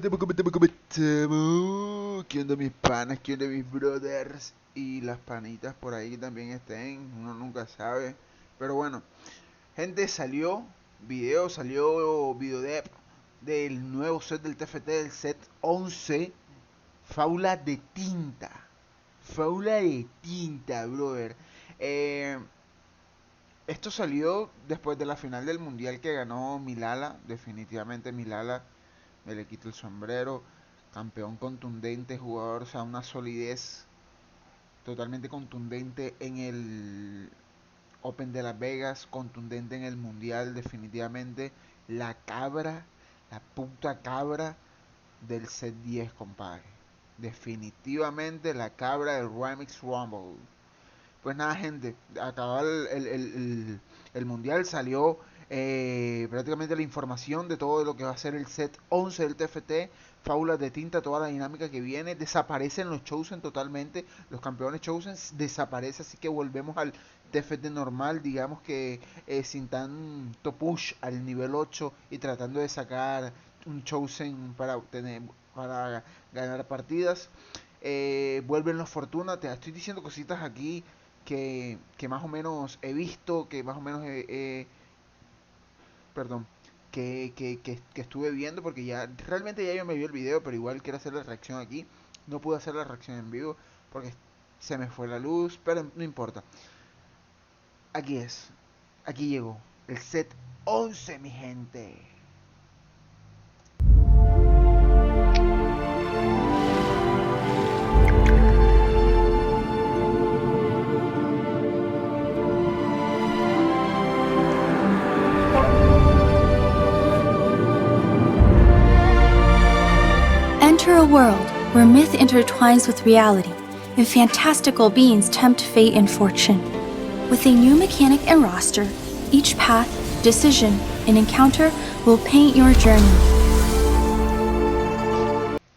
¿Cómo? ¿Qué onda mis panas? ¿Qué onda mis brothers? Y las panitas por ahí que también estén, uno nunca sabe. Pero bueno, gente, salió video del nuevo set del TFT, del set 11, Fábula de tinta. Fábula de tinta, brother. Eh, Esto salió después de la final del mundial que ganó Milala. Definitivamente Milala, me le quito el sombrero. Campeón contundente, jugador, o sea, una solidez totalmente contundente en el Open de Las Vegas, contundente en el mundial, definitivamente. La cabra, la puta cabra del set 10, compadre. Definitivamente la cabra del Remix Rumble. Pues nada, gente, acabó el mundial, salió prácticamente la información de todo lo que va a ser el set 11 del TFT, fábulas de tinta, toda la dinámica que viene, desaparecen los Chosen totalmente, los campeones Chosen desaparecen, así que volvemos al TFT normal, digamos que sin tanto push al nivel 8 y tratando de sacar un Chosen para obtener, para ganar partidas. Vuelven los Fortuna, te estoy diciendo cositas aquí que más o menos he visto, que más o menos perdón, que estuve viendo, porque ya realmente ya yo me vi el video, pero igual quiero hacer la reacción aquí. No pude hacer la reacción en vivo porque se me fue la luz, pero no importa. Aquí es, aquí llegó el set 11, mi gente. Enter a world where myth intertwines with reality, and fantastical beings tempt fate and fortune. With a new mechanic and roster, each path, decision, and encounter will paint your journey.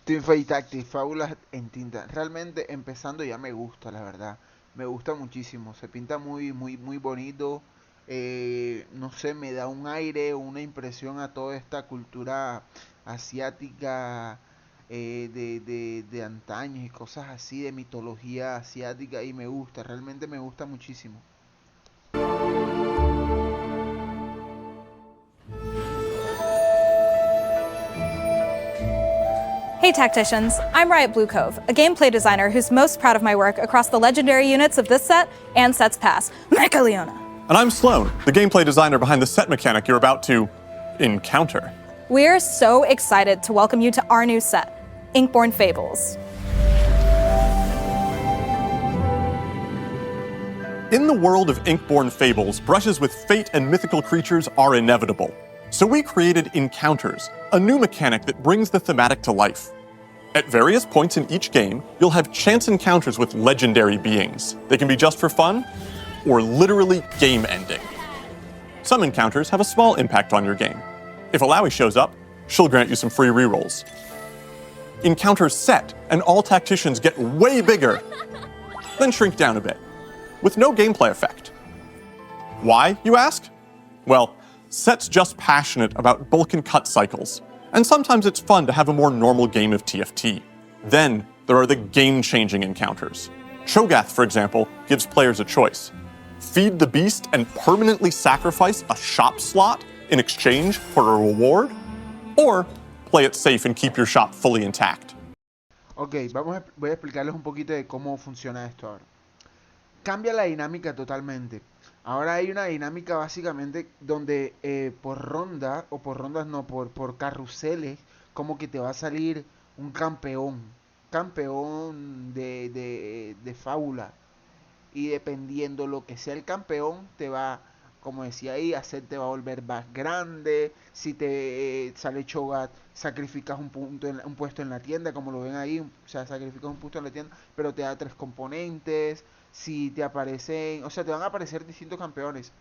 Teamfight Tactics, fábulas en tinta. Realmente empezando ya me gusta, la verdad. Me gusta muchísimo. Se pinta muy bonito. No sé, me da un aire, una impresión a toda esta cultura asiática de antaños y cosas así, de mitología asiática. Y me gusta, realmente me gusta muchísimo. Hey Tacticians, I'm Riot Blue Cove, a gameplay designer who's most proud of my work across the legendary units of this set and sets past, Mecha Leona. And I'm Sloan, the gameplay designer behind the set mechanic you're about to encounter. We're so excited to welcome you to our new set, Inkborn Fables. In the world of Inkborn Fables, brushes with fate and mythical creatures are inevitable. So we created Encounters, a new mechanic that brings the thematic to life. At various points in each game, you'll have chance encounters with legendary beings. They can be just for fun, or literally game-ending. Some encounters have a small impact on your game. If Alawi shows up, she'll grant you some free rerolls. Encounters set, and all tacticians get way bigger, then shrink down a bit, with no gameplay effect. Why, you ask? Well, set's just passionate about bulk and cut cycles, and sometimes it's fun to have a more normal game of TFT. Then, there are the game-changing encounters. Cho'Gath, for example, gives players a choice. Feed the beast and permanently sacrifice a shop slot in exchange for a reward, or play it safe and keep your shop fully intact. Ok, voy a explicarles un poquito de cómo funciona esto ahora. Cambia la dinámica totalmente. Ahora hay una dinámica básicamente donde por ronda, o por rondas no, por carruseles, como que te va a salir un campeón de fábula. Y dependiendo lo que sea el campeón, te va, como decía ahí, te va a volver más grande. Si te sale Cho'Gath, sacrificas un puesto en la tienda, como lo ven ahí, o sea, sacrificas un puesto en la tienda, pero te da 3 componentes. Si te aparecen, o sea, te van a aparecer distintos campeones.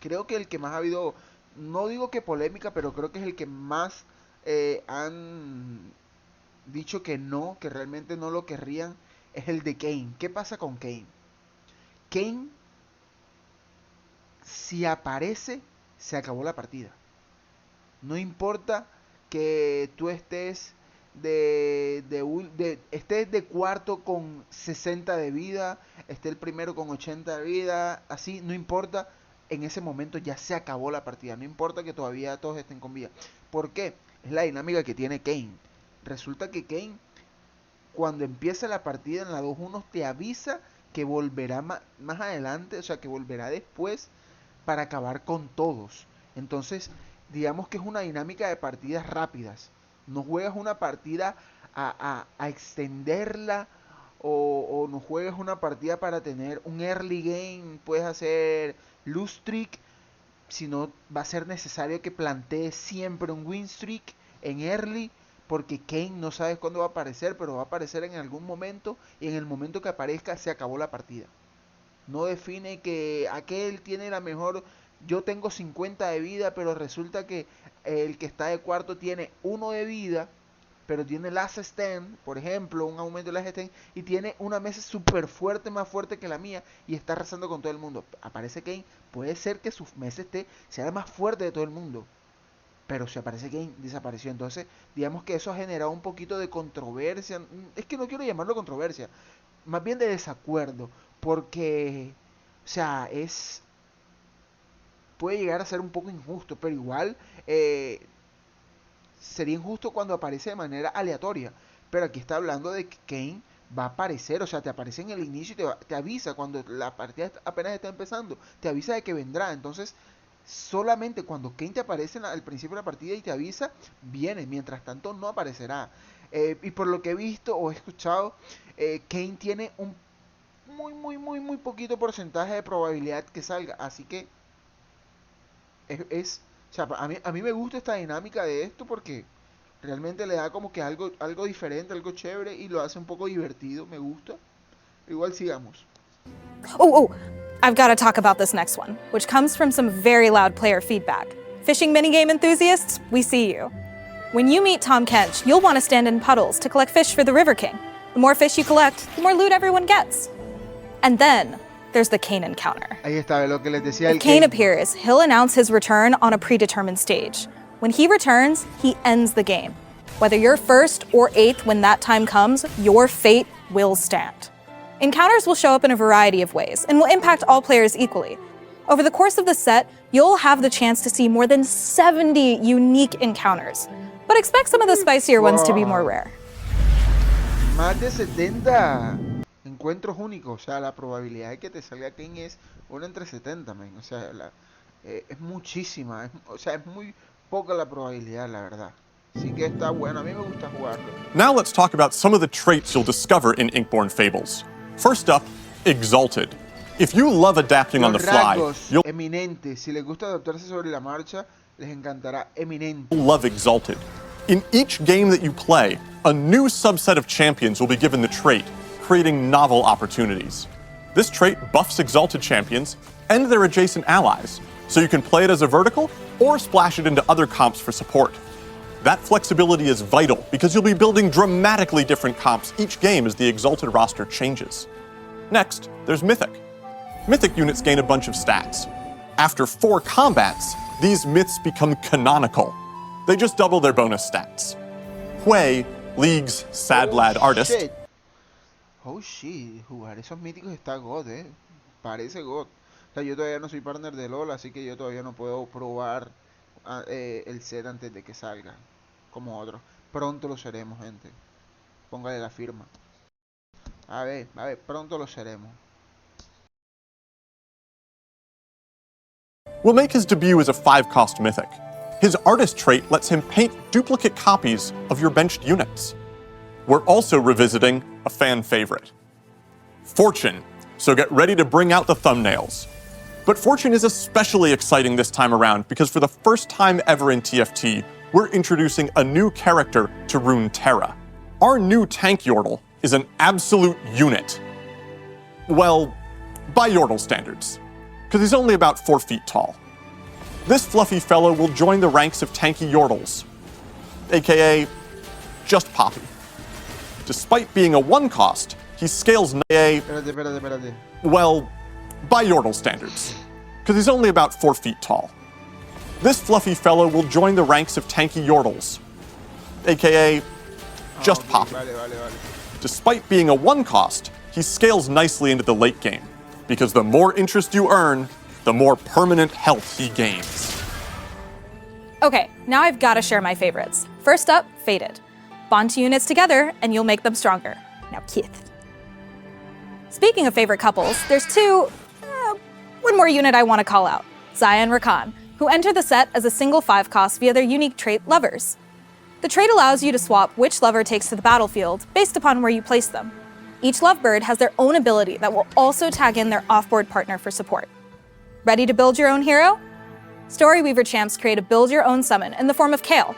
Creo que el que más ha habido, no digo que polémica, pero creo que es el que más han dicho que realmente no lo querrían, es el de Kane. ¿Qué pasa con Kane? Kane, si aparece, se acabó la partida. No importa que tú estés esté de cuarto con 60 de vida, esté el primero con 80 de vida, así, no importa, en ese momento ya se acabó la partida, no importa que todavía todos estén con vida. ¿Por qué? Es la dinámica que tiene Kane. Resulta que Kane, cuando empieza la partida en la 2-1, te avisa que volverá más adelante, o sea, que volverá después para acabar con todos. Entonces, digamos que es una dinámica de partidas rápidas. No juegas una partida a extenderla o no juegas una partida para tener un early game, puedes hacer lose streak, sino va a ser necesario que plantees siempre un win streak en early, porque Kane no sabes cuándo va a aparecer, pero va a aparecer en algún momento, y en el momento que aparezca se acabó la partida. No define que aquel tiene la mejor, yo tengo 50 de vida, pero resulta que el que está de cuarto tiene 1 de vida, pero tiene last stand, por ejemplo, un aumento de last stand, y tiene una mesa súper fuerte, más fuerte que la mía, y está arrasando con todo el mundo. Aparece Kane, puede ser que su mesa sea la más fuerte de todo el mundo, pero si aparece Kane, desapareció. Entonces, digamos que eso ha generado un poquito de controversia. Es que no quiero llamarlo controversia, más bien de desacuerdo, porque, o sea, puede llegar a ser un poco injusto, pero igual sería injusto cuando aparece de manera aleatoria. Pero aquí está hablando de que Kane va a aparecer, o sea, te aparece en el inicio y te avisa cuando la partida apenas está empezando, te avisa de que vendrá. Entonces, solamente cuando Kane te aparece al principio de la partida y te avisa, viene, mientras tanto no aparecerá. Y por lo que he visto o he escuchado, Kane tiene un muy poquito porcentaje de probabilidad que salga, así que o sea, a mí me gusta esta dinámica de esto porque realmente le da como que algo diferente, algo chévere, y lo hace un poco divertido, me gusta. Igual sigamos. Oh, I've got to talk about this next one, which comes from some very loud player feedback. Fishing minigame enthusiasts, we see you. When you meet Tom Kench, you'll want to stand in puddles to collect fish for the River King. The more fish you collect, the more loot everyone gets. And then there's the Kane encounter. Ahí está, lo que les decía. If Kane appears, he'll announce his return on a predetermined stage. When he returns, he ends the game. Whether you're first or eighth when that time comes, your fate will stand. Encounters will show up in a variety of ways and will impact all players equally. Over the course of the set, you'll have the chance to see more than 70 unique encounters, but expect some of the spicier ones to be more rare. Más de 70 encuentros únicos, o sea, la probabilidad de que te salga Kane es 1 entre 70, man. O sea, es muchísima, o sea, es muy poca la probabilidad, la verdad. Así que está bueno, a mí me gusta jugarlo. Now let's talk about some of the traits you'll discover in Inkborn Fables. First up, Exalted. If you love adapting on the fly, you'll Eminente. Si les gusta adaptarse sobre la marcha, les encantará Eminente. love Exalted. In each game that you play, a new subset of champions will be given the trait, creating novel opportunities. This trait buffs Exalted champions and their adjacent allies, so you can play it as a vertical or splash it into other comps for support. That flexibility is vital because you'll be building dramatically different comps each game as the Exalted roster changes. Next, there's Mythic. Mythic units gain a bunch of stats. After 4 combats, these myths become canonical. They just double their bonus stats. Hui, League's sad lad artist. Shit. Oh shit, jugar esos míticos está God, parece God. O sea, yo todavía no soy partner de LOL, así que yo todavía no puedo probar el set antes de que salga, como otros. Pronto lo seremos, gente. Póngale la firma. A ver, pronto lo seremos. Will make his debut as a 5-cost mythic. His artist trait lets him paint duplicate copies of your benched units. We're also revisiting a fan favorite, Fortune, so get ready to bring out the thumbnails. But Fortune is especially exciting this time around because for the first time ever in TFT, we're introducing a new character to Runeterra. Our new tank Yordle is an absolute unit. Well, by Yordle standards, because he's only about 4 feet tall. This fluffy fellow will join the ranks of tanky Yordles, aka just Poppy. Despite being a 1-cost, he scales Espérate. well, by Yordle standards, because he's only about 4 feet tall. This fluffy fellow will join the ranks of tanky Yordles, aka just ok, popping. vale. Despite being a one cost, he scales nicely into the late game, because the more interest you earn, the more permanent health he gains. Okay, now I've got to share my favorites. First up, Fated. Bond two units together and you'll make them stronger. Now, Keith. Speaking of favorite couples, there's one more unit I want to call out. Zaya and Rakan, who enter the set as a single 5-cost via their unique trait, Lovers. The trait allows you to swap which lover takes to the battlefield based upon where you place them. Each lovebird has their own ability that will also tag in their off-board partner for support. Ready to build your own hero? Storyweaver champs create a build-your-own summon in the form of Kale.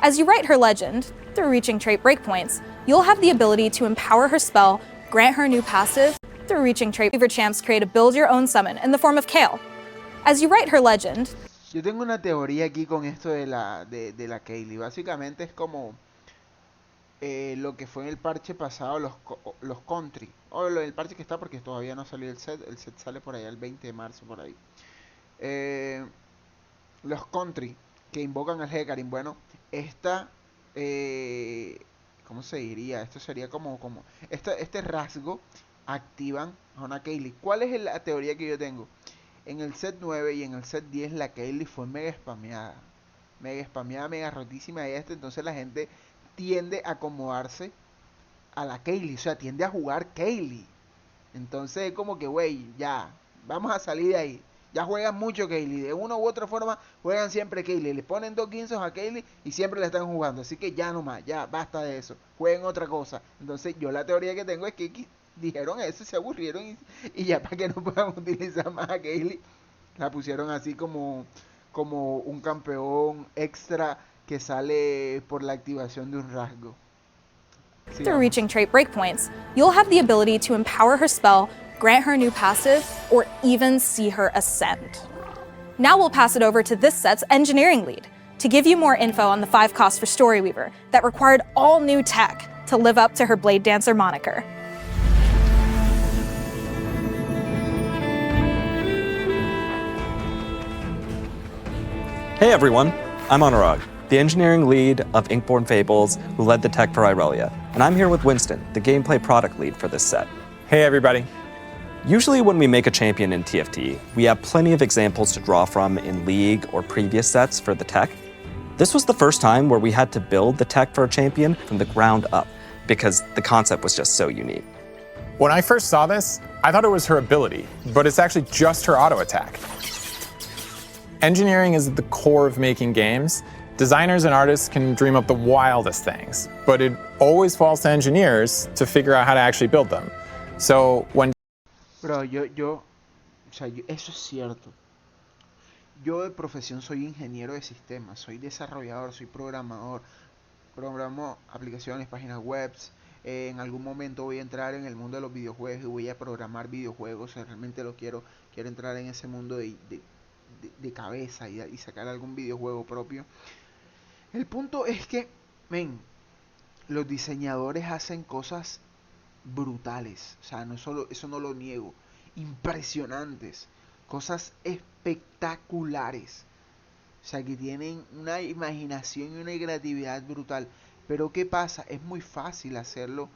As you write her legend, through reaching trait breakpoints, you'll have the ability to empower her spell, grant her new passive. Through reaching Storyweaver champs create a build-your-own summon in the form of Kale. As you write her legend... Yo tengo una teoría aquí con esto de la Kaylee. Básicamente es como lo que fue en el parche pasado los country. O el parche que está porque todavía no salió el set. El set sale por allá el 20 de marzo, por ahí. Los country que invocan al Hecarim. Bueno, esta... ¿cómo se diría? Esto sería como este rasgo activan a una Kaylee. ¿Cuál es la teoría que yo tengo? En el set 9 y en el set 10 la Kaylee fue mega spameada, mega rotísima y entonces la gente tiende a acomodarse a la Kaylee, o sea, tiende a jugar Kaylee. Entonces es como que, güey, ya, vamos a salir de ahí. Ya juegan mucho Kaylee, de una u otra forma juegan siempre Kaylee. Le ponen 2 guinzos a Kaylee y siempre la están jugando. Así que ya nomás, ya basta de eso. Jueguen otra cosa. Entonces yo la teoría que tengo es que dijeron eso, se aburrieron y ya para que no puedan utilizar más a Kaylee, la pusieron así como un campeón extra que sale por la activación de un rasgo. Through reaching trait breakpoints, you'll have the ability to empower her spell, grant her new passive, or even see her ascend. Now we'll pass it over to this set's engineering lead to give you more info on the 5 costs for Storyweaver that required all new tech to live up to her Blade Dancer moniker. Hey everyone, I'm Anurag, the engineering lead of Inkborn Fables who led the tech for Irelia, and I'm here with Winston, the gameplay product lead for this set. Hey everybody. Usually when we make a champion in TFT, we have plenty of examples to draw from in League or previous sets for the tech. This was the first time where we had to build the tech for a champion from the ground up because the concept was just so unique. When I first saw this, I thought it was her ability, but it's actually just her auto attack. Engineering is at the core of making games. Designers and artists can dream up the wildest things, but it always falls to engineers to figure out how to actually build them. So when... Bro, eso es cierto. Yo de profesión soy ingeniero de sistemas, soy desarrollador, soy programador, programo aplicaciones, páginas web. En algún momento voy a entrar en el mundo de los videojuegos y voy a programar videojuegos. Realmente quiero entrar en ese mundo de cabeza y sacar algún videojuego propio. El punto es que, los diseñadores hacen cosas brutales, o sea, eso no lo niego, impresionantes, cosas espectaculares, o sea, que tienen una imaginación y una creatividad brutal. Pero ¿qué pasa? Es muy fácil hacerlo,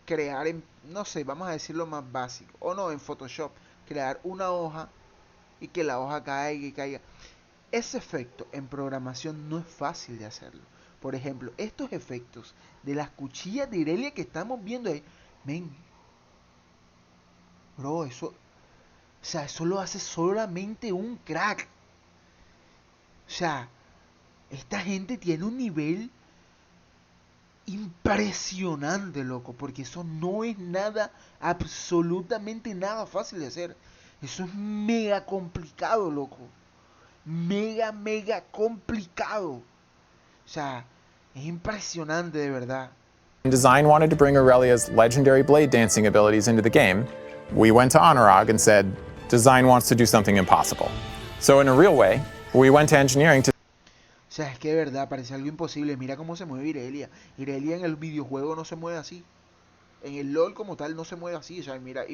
crear no sé, vamos a decirlo más básico, o no, en Photoshop, crear una hoja y que la hoja caiga y caiga. Ese efecto en programación no es fácil de hacerlo. Por ejemplo, estos efectos de las cuchillas de Irelia que estamos viendo ahí, bro, eso lo hace solamente un crack. O sea, esta gente tiene un nivel impresionante, loco, porque eso no es nada, absolutamente nada fácil de hacer. Eso es mega complicado, loco. Mega complicado. O sea, es impresionante de verdad. When design wanted to bring Aurelia's legendary blade dancing abilities into the game, we went to Anurag and said, design wants to do something impossible. So in a real way, we went to engineering to... O sea, es que de verdad parece algo imposible. Mira cómo se mueve Irelia. Irelia en el videojuego no se mueve así. En el LOL como tal no se mueve así. O sea, mira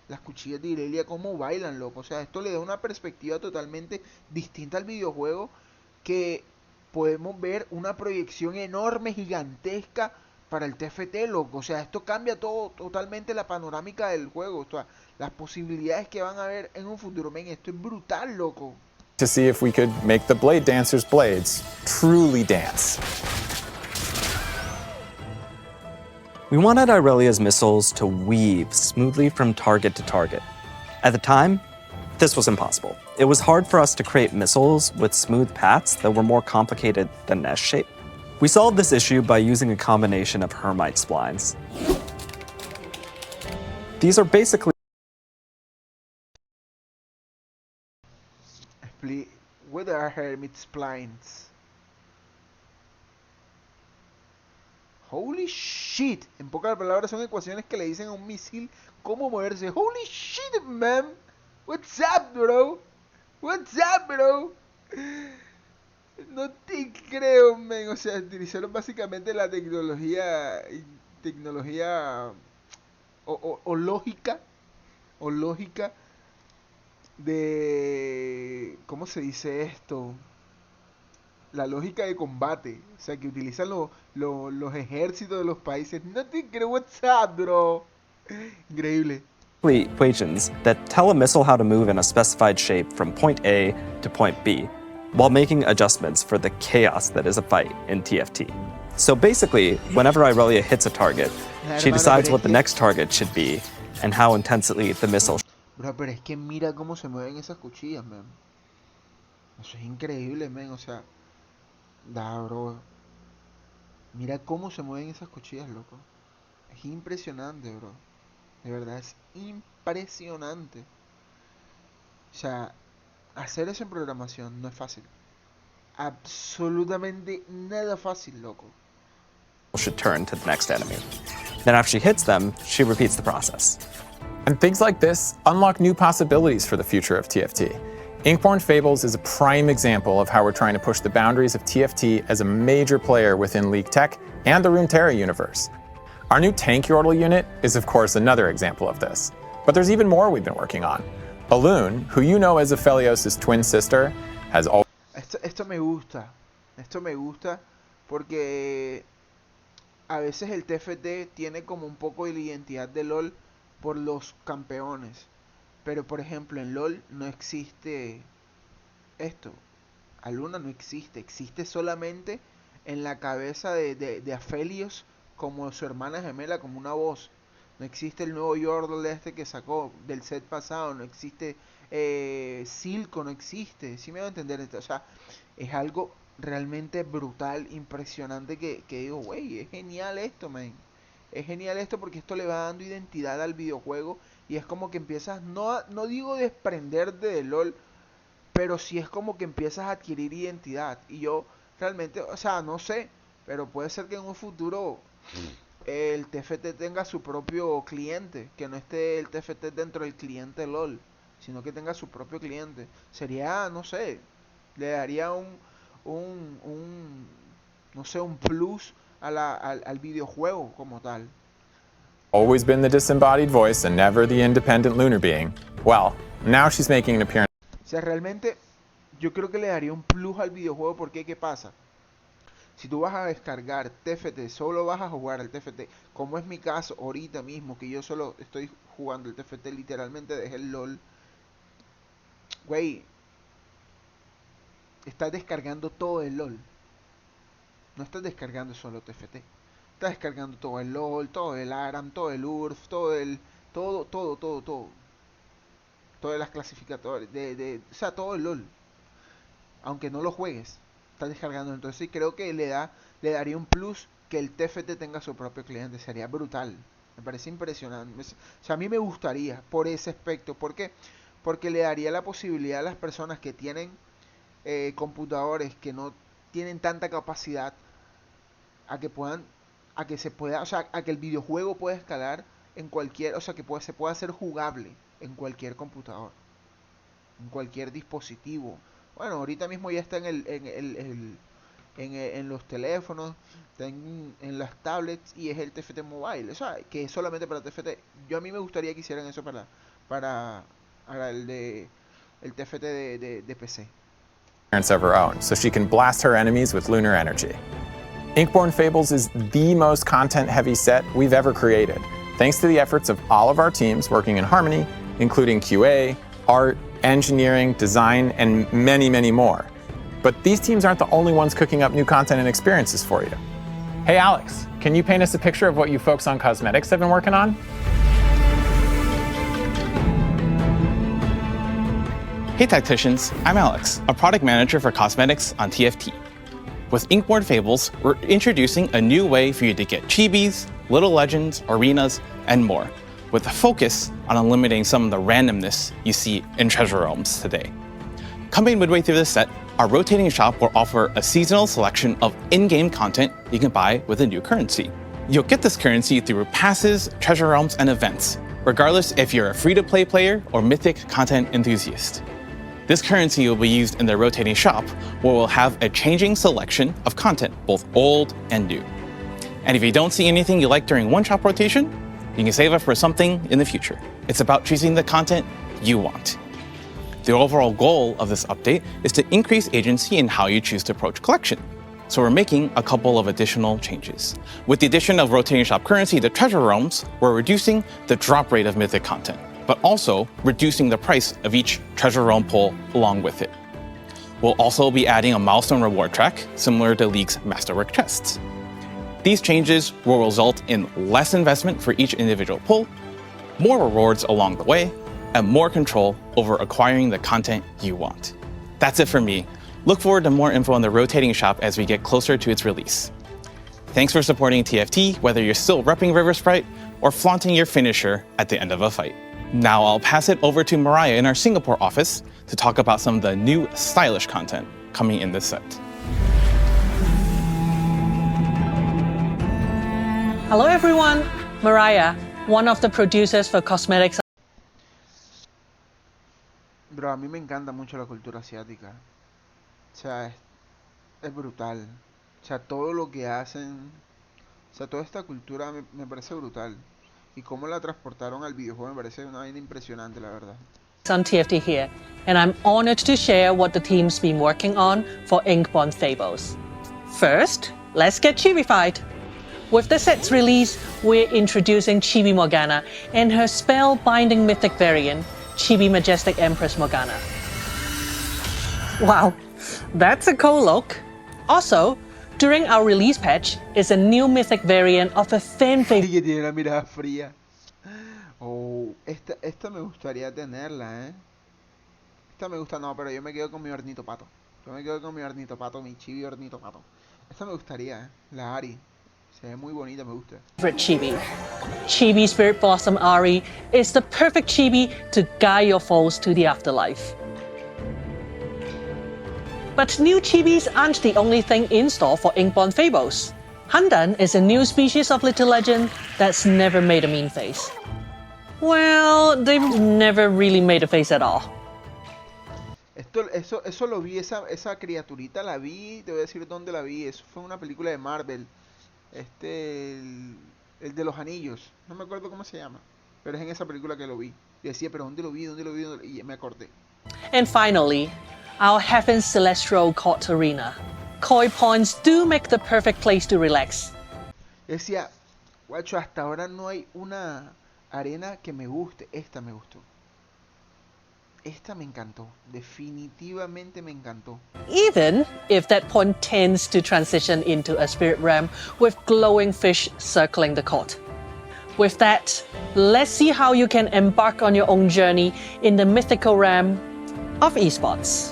las cuchillas de Irelia cómo bailan, loco. O sea, esto le da una perspectiva totalmente distinta al videojuego que podemos ver una proyección enorme, gigantesca para el TFT, loco. O sea, esto cambia todo totalmente la panorámica del juego. O sea, las posibilidades que van a haber en un futuro. Men, esto es brutal, loco. To see if we could make the blade dancer's blades truly dance. We wanted Aurelia's missiles to weave smoothly from target to target. At the time, this was impossible. It was hard for us to create missiles with smooth paths that were more complicated than an S shape. We solved this issue by using a combination of Hermite splines. These are basically What are hermit splines? Holy shit. En pocas palabras son ecuaciones que le dicen a un misil cómo moverse. Holy shit, man. What's up, bro? What's up, bro? No te creo, man. O sea, utilizaron básicamente la tecnología o lógica de, ¿cómo se dice esto? La lógica de combate, o sea, que utilizan los ejércitos de los países. No te creo, what's up, bro. Increíble. equations that tell a missile how to move in a specified shape from point A to point B, while making adjustments for the chaos that is a fight in TFT. So basically, whenever Irelia hits a target, she decides what the next target should be and how intensely the missile. Bro, pero es que mira cómo se mueven esas cuchillas, man. Eso es increíble, man. O sea, bro. Mira cómo se mueven esas cuchillas, loco. Es impresionante, bro. De verdad, es impresionante. O sea, hacer eso en programación no es fácil. Absolutamente nada fácil, loco. Should turn to the next enemy. Then after she hits them, she repeats the process. And things like this unlock new possibilities for the future of TFT. Inkborn Fables is a prime example of how we're trying to push the boundaries of TFT as a major player within League Tech and the Runeterra universe. Our new tank yordle unit is of course another example of this. But there's even more we've been working on. Alun, who you know as Aphelios' twin sister, has always... Esto me gusta. Esto me gusta porque a veces el TFT tiene como un poco de la identidad de LoL por los campeones. Pero por ejemplo en LoL no existe esto. Aluna no existe. Existe solamente en la cabeza de Aphelios como su hermana gemela, como una voz. No existe el nuevo Yordle este que sacó del set pasado. No existe Silco, no existe. ¿Sí me va a entender? O sea, es algo realmente brutal, impresionante que digo, wey, es genial esto, man. Es genial esto porque esto le va dando identidad al videojuego y es como que empiezas, no digo desprenderte de LOL, pero sí es como que empiezas a adquirir identidad. Y yo realmente, o sea, no sé, pero puede ser que en un futuro el TFT tenga su propio cliente, que no esté el TFT dentro del cliente LOL, sino que tenga su propio cliente. Sería, no sé, le daría un no sé, un plus al videojuego como tal. always been the disembodied voice and never the independent lunar being. Well, now she's making an appearance. O sea, realmente yo creo que le daría un plus al videojuego porque ¿qué pasa? Si tú vas a descargar TFT, solo vas a jugar al TFT, como es mi caso ahorita mismo, que yo solo estoy jugando el TFT, literalmente dejé el LOL. Güey, estás descargando todo el LOL. No estás descargando solo TFT. Estás descargando todo el LOL, todo el ARAM, todo el URF, todo. Todas las clasificatorias, o sea, todo el LOL. Aunque no lo juegues, estás descargando. Entonces sí creo que le daría un plus que el TFT tenga su propio cliente. Sería brutal. Me parece impresionante. O sea, a mí me gustaría por ese aspecto. ¿Por qué? Porque le daría la posibilidad a las personas que tienen computadores que no tienen tanta capacidad a que puedan, a que se pueda, o sea, a que el videojuego pueda escalar en cualquier, o sea, que se pueda hacer jugable en cualquier computador, en cualquier dispositivo. Bueno, ahorita mismo ya está en los teléfonos, está en las tablets y es el TFT Mobile, o sea, que es solamente para TFT. Yo a mí me gustaría que hicieran eso para el TFT de PC. of her own, so she can blast her enemies with lunar energy. Inkborn Fables is the most content-heavy set we've ever created, thanks to the efforts of all of our teams working in harmony, including QA, art, engineering, design, and many, many more. But these teams aren't the only ones cooking up new content and experiences for you. Hey Alex, can you paint us a picture of what you folks on cosmetics have been working on? Hey Tacticians, I'm Alex, a product manager for cosmetics on TFT. With Inkborn Fables, we're introducing a new way for you to get chibis, little legends, arenas, and more, with a focus on eliminating some of the randomness you see in treasure realms today. Coming midway through this set, our rotating shop will offer a seasonal selection of in-game content you can buy with a new currency. You'll get this currency through passes, treasure realms, and events, regardless if you're a free-to-play player or mythic content enthusiast. This currency will be used in the rotating shop, where we'll have a changing selection of content, both old and new. And if you don't see anything you like during one shop rotation, you can save up for something in the future. It's about choosing the content you want. The overall goal of this update is to increase agency in how you choose to approach collection. So we're making a couple of additional changes. With the addition of rotating shop currency to treasure realms, we're reducing the drop rate of mythic content, but also reducing the price of each treasure realm pull along with it. We'll also be adding a milestone reward track, similar to League's Masterwork chests. These changes will result in less investment for each individual pull, more rewards along the way, and more control over acquiring the content you want. That's it for me. Look forward to more info on the rotating shop as we get closer to its release. Thanks for supporting TFT, whether you're still repping River Sprite or flaunting your finisher at the end of a fight. Now I'll pass it over to Mariah in our Singapore office to talk about some of the new stylish content coming in this set. Hello everyone, Mariah, one of the producers for cosmetics. Bro, a mí me encanta mucho la cultura asiática. O sea, es brutal. O sea, todo lo que hacen, o sea, toda esta cultura me parece brutal. Y cómo la transportaron al videojuego me parece una vaina impresionante, la verdad. On TFT here, and I'm honored to share what the team's been working on for Inkborn Fables. First, let's get chibified. With the set's release, we're introducing Chibi Morgana and her spell-binding mythic variant, Chibi Majestic Empress Morgana. Wow, that's a cool look. Also, during our release patch is a new mythic variant of a fan favorite. Que tiene la mirada fría. Oh, esta me gustaría tenerla, ¿eh? Esta me gusta, no, pero yo me quedo con mi ornitopato. Yo me quedo con mi ornitopato, mi chibi ornitopato. Esta me gustaría, ¿eh? La Ari. Se ve muy bonita, me gusta. Chibi. Chibi Spirit Blossom Ari is the perfect chibi to guide your foes to the afterlife. But new chibis aren't the only thing in store for Inkborn Fables. Handan is a new species of little legend that's never made a mean face. Well, they've never really made a face at all. Eso lo vi, esa criaturita la vi, te voy a decir dónde la vi. Eso fue una película de Marvel. El de los anillos. No me acuerdo cómo se llama. Pero es en esa película que lo vi. Y decía, pero ¿dónde lo vi? Y me acordé. And finally, our Heaven's Celestial Court Arena. Koi points do make the perfect place to relax. Decía, guacho, hasta ahora no hay una arena que me guste. Esta me gustó. Esta me encantó. Definitivamente me encantó. Even if that point tends to transition into a spirit realm with glowing fish circling the court. With that, let's see how you can embark on your own journey in the mythical realm of esports.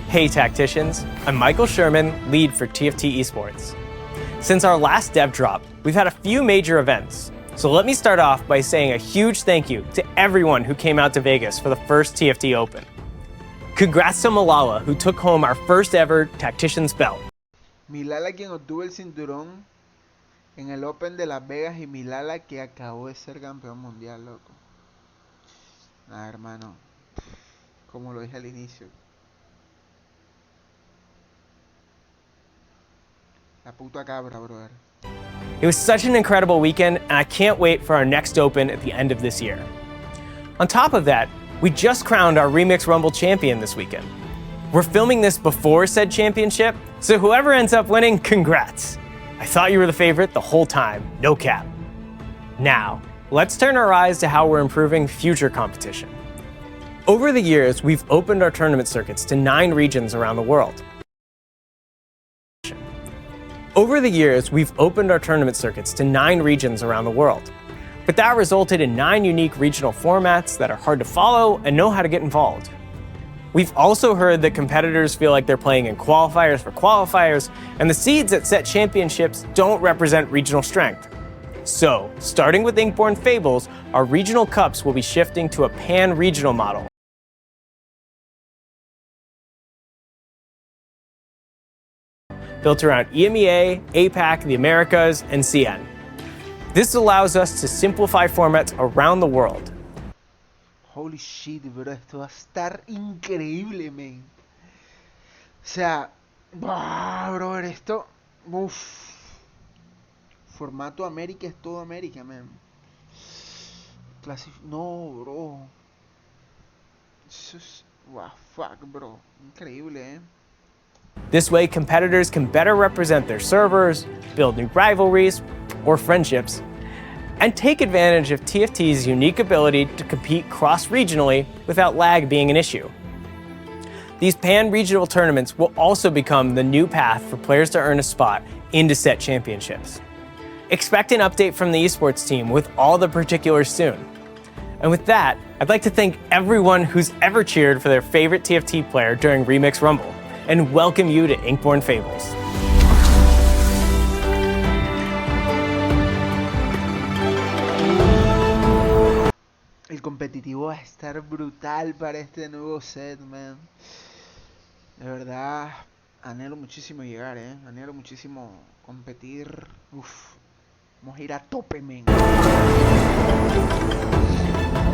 Hey Tacticians, I'm Michael Sherman, lead for TFT Esports. Since our last dev drop, we've had a few major events. So let me start off by saying a huge thank you to everyone who came out to Vegas for the first TFT Open. Congrats to Malala, who took home our first ever Tactician's belt. Milala quien obtuvo el cinturón en el Open de Las Vegas y Milala que acabó de ser campeón mundial, loco. Nada, hermano, como lo dije al inicio. La puta cabra, brother. It was such an incredible weekend, and I can't wait for our next Open at the end of this year. On top of that, We just crowned our Remix Rumble champion this weekend. We're filming this before said championship, so whoever ends up winning, congrats. I thought you were the favorite the whole time, no cap. Now, let's turn our eyes to how we're improving future competition. Over the years, we've opened our tournament circuits to 9 regions around the world. Over the years, we've opened our tournament circuits to 9 regions around the world. But that resulted in 9 unique regional formats that are hard to follow and know how to get involved. We've also heard that competitors feel like they're playing in qualifiers for qualifiers, and the seeds at set championships don't represent regional strength. So, starting with Inkborn Fables, our regional cups will be shifting to a pan-regional model. Built around EMEA, APAC, the Americas, and CN. This allows us to simplify formats around the world. Holy shit, bro, esto va a estar increíble, man. O sea, brother, esto, uff. Formato América es todo América, man. No, bro. Eso es, wow, fuck, bro. Increíble, This way, competitors can better represent their servers, build new rivalries or friendships, and take advantage of TFT's unique ability to compete cross-regionally without lag being an issue. These pan-regional tournaments will also become the new path for players to earn a spot into set championships. Expect an update from the esports team with all the particulars soon. And with that, I'd like to thank everyone who's ever cheered for their favorite TFT player during Remix Rumble, and welcome you to Inkborn Fables. El competitivo va a estar brutal para este nuevo set, man. De verdad, anhelo muchísimo llegar, anhelo muchísimo competir. Uf, vamos a ir a tope, men.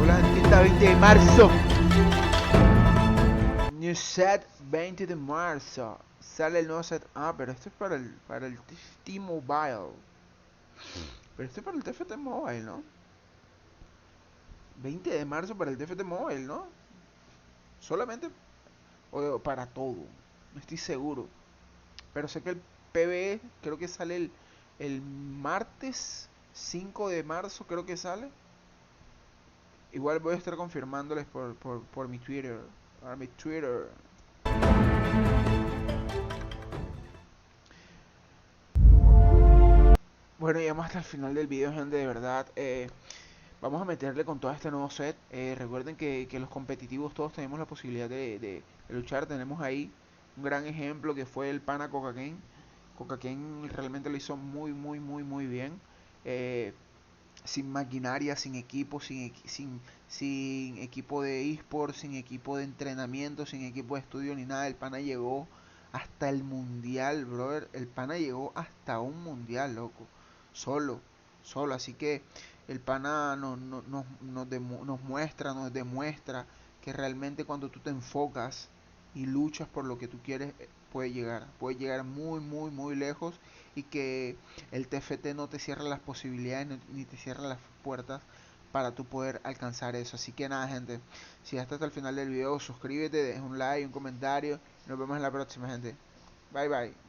Hola, tinta 20 de marzo. New set 20 de marzo. Sale el nuevo set. Ah, pero esto es para el TFT Mobile. Pero esto es para el TFT Mobile, ¿no? 20 de marzo para el TFT Mobile, ¿no? Solamente o para todo. No estoy seguro. Pero sé que el PBE creo que sale el martes 5 de marzo, creo que sale. Igual voy a estar confirmándoles por mi Twitter. A mi Twitter. Bueno, llegamos hasta el final del video, gente, de verdad. Vamos a meterle con todo este nuevo set. Recuerden que los competitivos todos tenemos la posibilidad de luchar. Tenemos ahí un gran ejemplo que fue el pana Coca-Ken. Coca-Ken realmente lo hizo muy bien. Sin maquinaria, sin equipo, sin equipo de eSport, sin equipo de entrenamiento, sin equipo de estudio ni nada. El pana llegó hasta el mundial, brother. El pana llegó hasta un mundial, loco. Solo. Así que el pana nos muestra, nos demuestra que realmente cuando tú te enfocas y luchas por lo que tú quieres, puedes llegar muy lejos, y que el TFT no te cierra las posibilidades ni te cierra las puertas para tú poder alcanzar eso. Así que nada, gente, si hasta el final del video, suscríbete, deja un like, un comentario, nos vemos en la próxima, gente. Bye bye.